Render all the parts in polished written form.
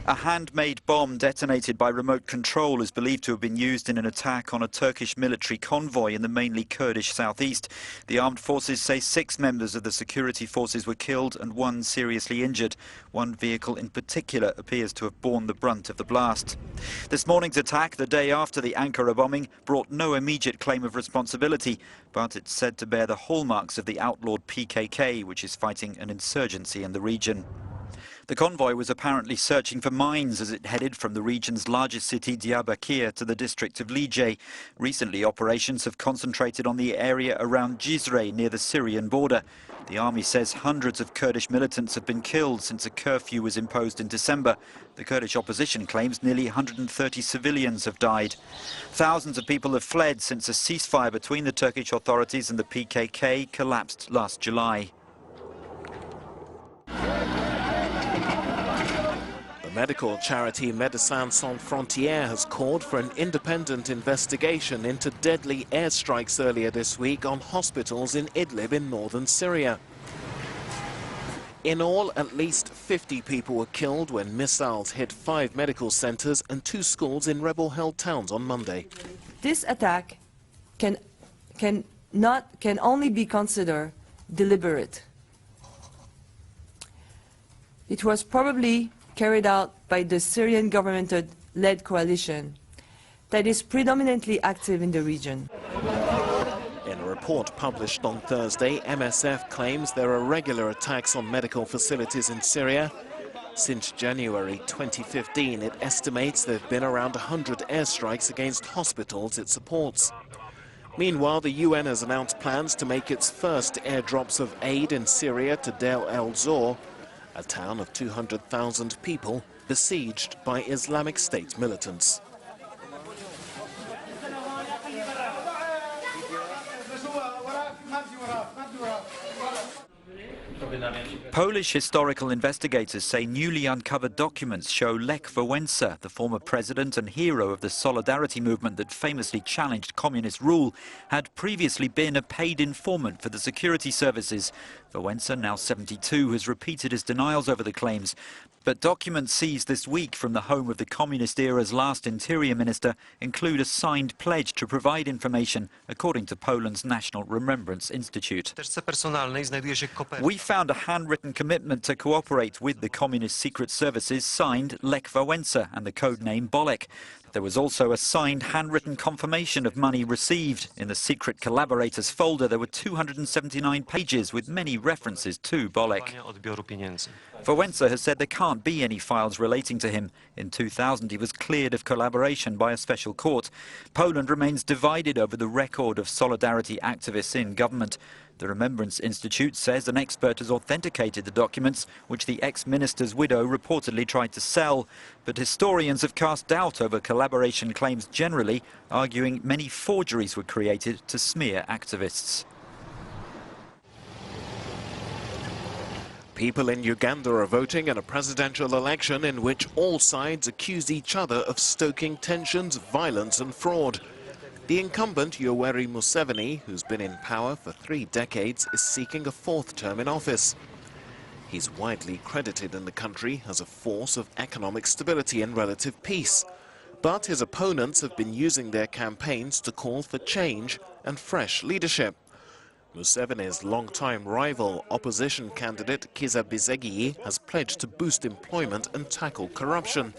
A handmade bomb detonated by remote control is believed to have been used in an attack on a Turkish military convoy in the mainly Kurdish southeast. The armed forces say 6 members of the security forces were killed and 1 seriously injured. One vehicle in particular appears to have borne the brunt of the blast. This morning's attack, the day after the Ankara bombing, brought no immediate claim of responsibility, but it's said to bear the hallmarks of the outlawed PKK, which is fighting an insurgency in the region. The convoy was apparently searching for mines as it headed from the region's largest city, Diyarbakir, to the district of Lice. Recently, operations have concentrated on the area around Cizre, near the Syrian border. The army says hundreds of Kurdish militants have been killed since a curfew was imposed in December. The Kurdish opposition claims nearly 130 civilians have died. Thousands of people have fled since a ceasefire between the Turkish authorities and the PKK collapsed last July. Medical charity Médecins Sans Frontières has called for an independent investigation into deadly airstrikes earlier this week on hospitals in Idlib in northern Syria. In all, at least 50 people were killed when missiles hit 5 medical centers and 2 schools in rebel-held towns on Monday. This attack can only be considered deliberate. It was probably carried out by the Syrian government-led coalition that is predominantly active in the region. In a report published on Thursday, MSF claims there are regular attacks on medical facilities in Syria. Since January 2015, it estimates there have been around 100 airstrikes against hospitals it supports. Meanwhile, the UN has announced plans to make its first airdrops of aid in Syria to Deir el-Zor, a town of 200,000 people besieged by Islamic State militants. Polish historical investigators say newly uncovered documents show Lech Wałęsa, the former president and hero of the Solidarity movement that famously challenged communist rule, had previously been a paid informant for the security services. Wałęsa, now 72, has repeated his denials over the claims. But documents seized this week from the home of the communist era's last interior minister include a signed pledge to provide information, according to Poland's National Remembrance Institute. We found a handwritten commitment to cooperate with the communist secret services signed Lech Wałęsa and the codename Bolek. There was also a signed handwritten confirmation of money received. In the secret collaborators folder there were 279 pages with many references to Bolek. Wałęsa has said there can't be any files relating to him. In 2000 he was cleared of collaboration by a special court. Poland remains divided over the record of Solidarity activists in government. The Remembrance Institute says an expert has authenticated the documents, which the ex-minister's widow reportedly tried to sell. But historians have cast doubt over collaboration claims generally, arguing many forgeries were created to smear activists. People in Uganda are voting in a presidential election in which all sides accuse each other of stoking tensions, violence and fraud. The incumbent, Yoweri Museveni, who's been in power for 3 decades, is seeking a 4th term in office. He's widely credited in the country as a force of economic stability and relative peace. But his opponents have been using their campaigns to call for change and fresh leadership. Museveni's longtime rival, opposition candidate Kizza Besigye, has pledged to boost employment and tackle corruption.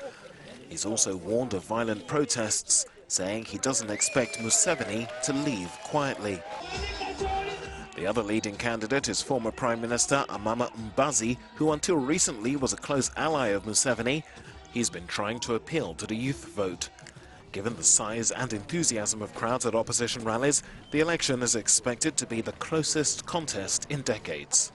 He's also warned of violent protests, saying he doesn't expect Museveni to leave quietly. The other leading candidate is former Prime Minister Amama Mbabazi, who until recently was a close ally of Museveni. He's been trying to appeal to the youth vote. Given the size and enthusiasm of crowds at opposition rallies, the election is expected to be the closest contest in decades.